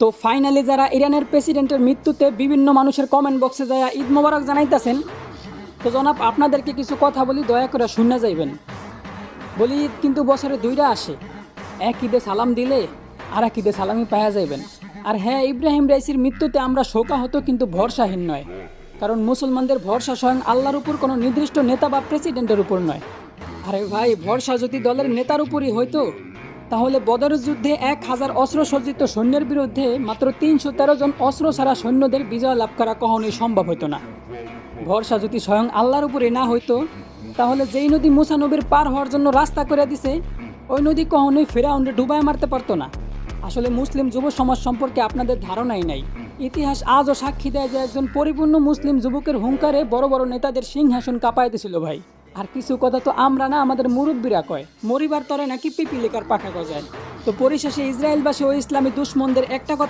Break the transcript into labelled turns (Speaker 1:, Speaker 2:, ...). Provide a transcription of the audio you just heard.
Speaker 1: তো ফাইনালি যারা ইরানের প্রেসিডেন্টের মৃত্যুতে বিভিন্ন মানুষের কমেন্ট বক্সে যায় ঈদ মোবারক জানাইতেছেন, তো জনাব আপনাদেরকে কিছু কথা বলি, দয়া করে শুনে যাইবেন। বলি ঈদ কিন্তু বছরে দুইটা আসে, এক ঈদে সালাম দিলে আর এক ঈদে সালামি পাওয়া যাইবেন। আর হ্যাঁ, ইব্রাহিম রাইসির মৃত্যুতে আমরা শোকাহত কিন্তু ভরসাহীন নয়, কারণ মুসলমানদের ভরসা স্বয়ং আল্লাহর উপর, কোনো নির্দিষ্ট নেতা বা প্রেসিডেন্টের উপর নয়। আরে ভাই, ভরসা যদি দলের নেতার উপরই হইতো তাহলে বদরের যুদ্ধে 1000 অস্ত্রসজ্জিত সৈন্যের বিরুদ্ধে মাত্র 313 জন অস্ত্র ছাড়া সৈন্যদের বিজয় লাভ করা কখনোই সম্ভব হতো না। ভরসা যদি স্বয়ং আল্লাহর উপরে না হইতো তাহলে যেই নদী মুসা নবীর পার হওয়ার জন্য রাস্তা করে দিছে, ওই নদী কখনোই ফেরাউনরে ডুবায় মারতে পারতো না। আসলে মুসলিম যুব সমাজ সম্পর্কে আপনাদের ধারণাই নাই। ইতিহাস আজও সাক্ষী দেয় যে একজন পরিপূর্ণ মুসলিম যুবকের হুঙ্কারে বড় বড় নেতাদের সিংহাসন কাঁপায় দিছিল ভাই। আর কিছু কথা তো আমরা না, আমাদের মুরব্বীরা কয়, মরিবার তরে নাকি পিপিলিকার পাখা গজায়। তো পরিশেষে ইসরায়েলবাসী ও ইসলামী দুশ্মনদের একটা কথা